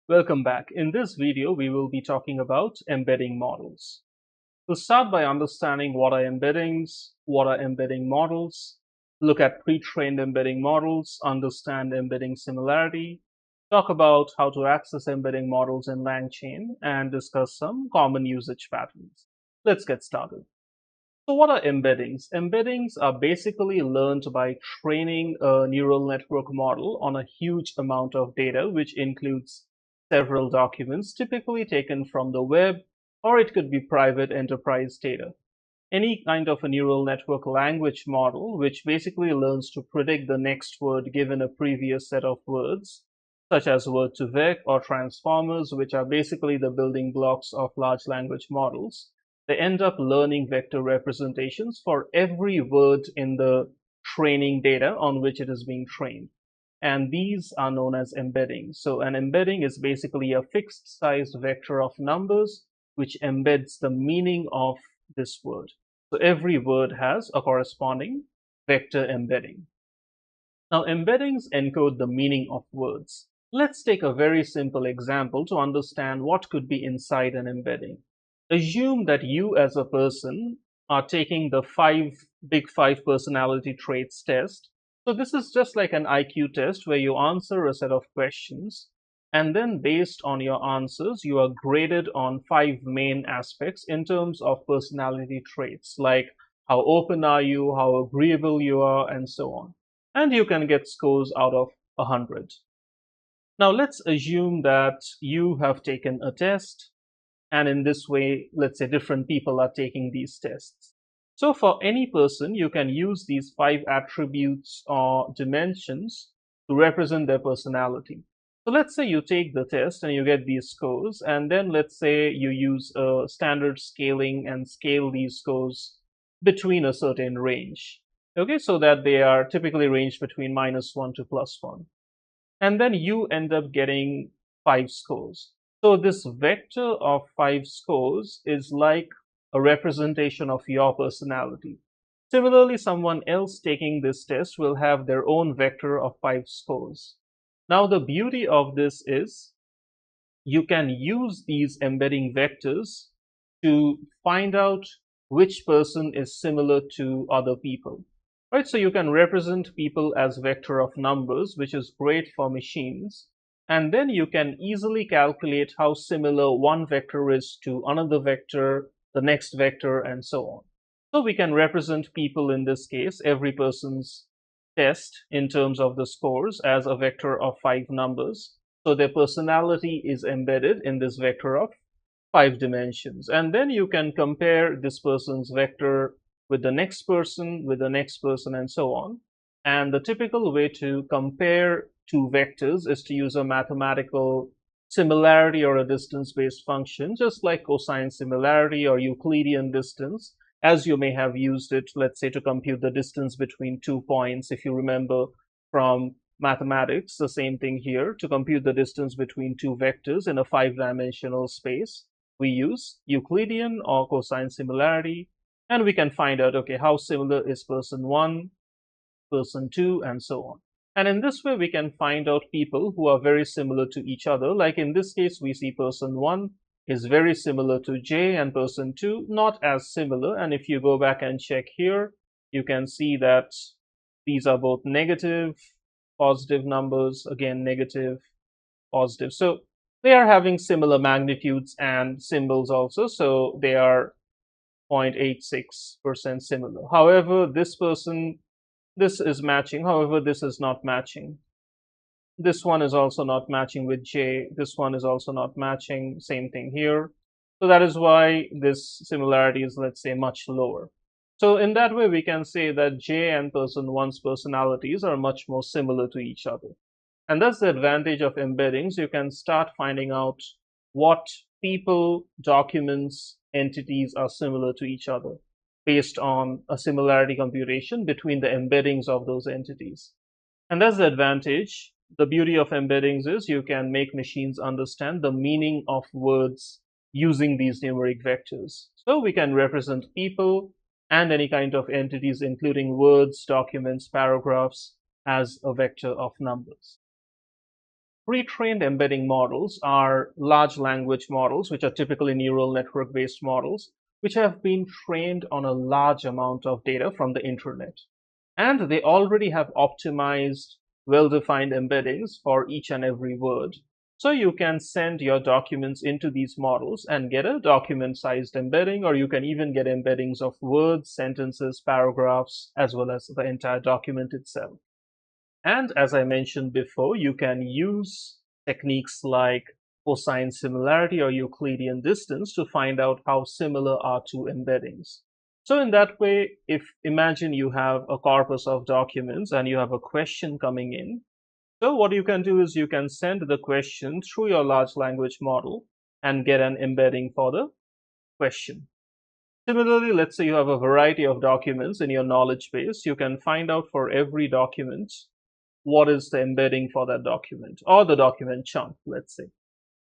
Welcome back. In this video, we will be talking about embedding models. We'll start by understanding what are embeddings, what are embedding models, look at pre-trained embedding models, understand embedding similarity, talk about how to access embedding models in LangChain, and discuss some common usage patterns. Let's get started. So what are embeddings? Embeddings are basically learned by training a neural network model on a huge amount of data, which includes several documents typically taken from the web, or it could be private enterprise data. Any kind of a neural network language model, which basically learns to predict the next word given a previous set of words, such as word-to-vec or transformers, which are basically the building blocks of large language models. They end up learning vector representations for every word in the training data on which it is being trained. And these are known as embeddings. So an embedding is basically a fixed size vector of numbers which embeds the meaning of this word. So every word has a corresponding vector embedding. Now embeddings encode the meaning of words. Let's take a very simple example to understand what could be inside an embedding. Assume that you as a person are taking the big five personality traits test. So this is just like an IQ test where you answer a set of questions, and then based on your answers, you are graded on five main aspects in terms of personality traits, like how open are you, how agreeable you are, and so on. And you can get scores out of 100. Now let's assume that you have taken a test, and in this way, let's say different people are taking these tests. So for any person, you can use these five attributes or dimensions to represent their personality. So let's say you take the test and you get these scores, and then let's say you use a standard scaling and scale these scores between a certain range. Okay, so that they are typically ranged between -1 to +1. And then you end up getting 5 scores. So this vector of 5 scores is like a representation of your personality. Similarly, someone else taking this test will have their own vector of 5 scores. Now, the beauty of this is you can use these embedding vectors to find out which person is similar to other people. Right, so you can represent people as vector of numbers, which is great for machines. And then you can easily calculate how similar one vector is to another vector, the next vector, and so on. So we can represent people in this case, every person's test in terms of the scores as a vector of 5 numbers. So their personality is embedded in this vector of 5 dimensions. And then you can compare this person's vector with the next person, with the next person, and so on. And the typical way to compare two vectors is to use a mathematical similarity or a distance-based function, just like cosine similarity or Euclidean distance, as you may have used it, let's say, to compute the distance between 2 points. If you remember from mathematics, the same thing here. To compute the distance between two vectors in a 5-dimensional space, we use Euclidean or cosine similarity, and we can find out, okay, how similar is person 1, person 2, and so on. And in this way, we can find out people who are very similar to each other. Like in this case, we see person 1 is very similar to J, and person 2 not as similar. And if you go back and check here, you can see that these are both negative, positive numbers, again, negative, positive. So they are having similar magnitudes and symbols also. So they are 0.86% similar. However, this person, this is matching. However, this is not matching. This one is also not matching with J. This one is also not matching. Same thing here. So that is why this similarity is, let's say, much lower. So in that way, we can say that J and person 1's personalities are much more similar to each other. And that's the advantage of embeddings. You can start finding out what people, documents, entities are similar to each other based on a similarity computation between the embeddings of those entities. And that's the advantage. The beauty of embeddings is you can make machines understand the meaning of words using these numeric vectors. So we can represent people and any kind of entities, including words, documents, paragraphs, as a vector of numbers. Pre-trained embedding models are large language models, which are typically neural network-based models, which have been trained on a large amount of data from the internet. And they already have optimized, well-defined embeddings for each and every word. So you can send your documents into these models and get a document-sized embedding, or you can even get embeddings of words, sentences, paragraphs, as well as the entire document itself. And as I mentioned before, you can use techniques like cosine similarity or Euclidean distance to find out how similar are two embeddings. So in that way, if imagine you have a corpus of documents and you have a question coming in, so what you can do is you can send the question through your large language model and get an embedding for the question. Similarly, let's say you have a variety of documents in your knowledge base. You can find out for every document what is the embedding for that document or the document chunk, let's say.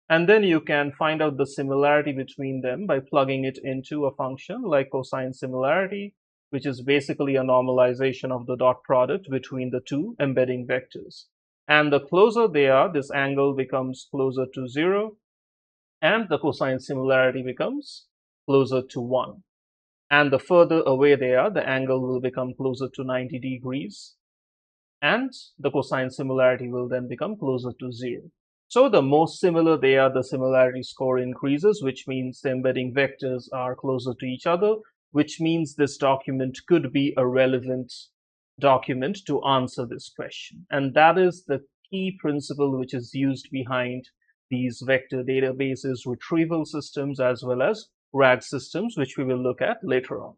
And then you can find out the similarity between them by plugging it into a function like cosine similarity, which is basically a normalization of the dot product between the two embedding vectors. And the closer they are, this angle becomes closer to 0, and the cosine similarity becomes closer to 1. And the further away they are, the angle will become closer to 90 degrees, and the cosine similarity will then become closer to 0. So the more similar they are, the similarity score increases, which means the embedding vectors are closer to each other, which means this document could be a relevant document to answer this question. And that is the key principle which is used behind these vector databases, retrieval systems, as well as RAG systems, which we will look at later on.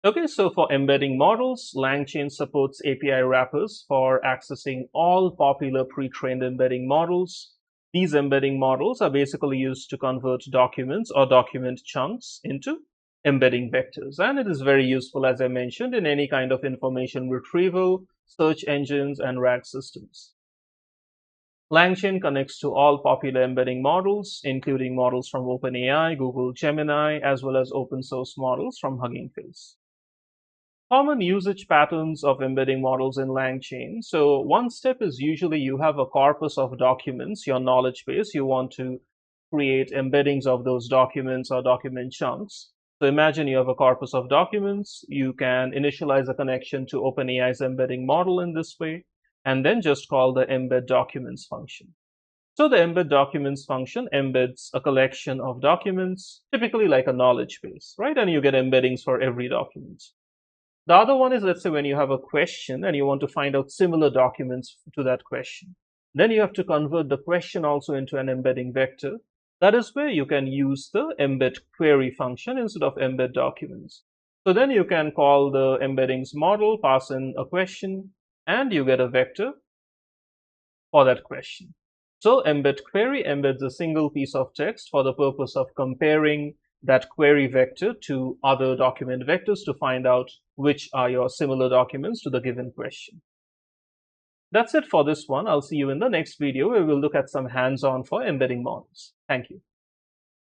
Okay, so for embedding models, LangChain supports API wrappers for accessing all popular pre-trained embedding models. These embedding models are basically used to convert documents or document chunks into embedding vectors. And it is very useful, as I mentioned, in any kind of information retrieval, search engines, and RAG systems. LangChain connects to all popular embedding models, including models from OpenAI, Google Gemini, as well as open source models from Hugging Face. Common usage patterns of embedding models in LangChain. So one step is usually you have a corpus of documents, your knowledge base. You want to create embeddings of those documents or document chunks. So imagine you have a corpus of documents. You can initialize a connection to OpenAI's embedding model in this way, and then just call the embed documents function. So the embed documents function embeds a collection of documents, typically like a knowledge base, right? And you get embeddings for every document. The other one is, let's say, when you have a question and you want to find out similar documents to that question. Then you have to convert the question also into an embedding vector. That is where you can use the embed query function instead of embed documents. So then you can call the embeddings model, pass in a question, and you get a vector for that question. So embed query embeds a single piece of text for the purpose of comparing that query vector to other document vectors to find out which are your similar documents to the given question. That's it for this one. I'll see you in the next video where we'll look at some hands-on for embedding models. Thank you.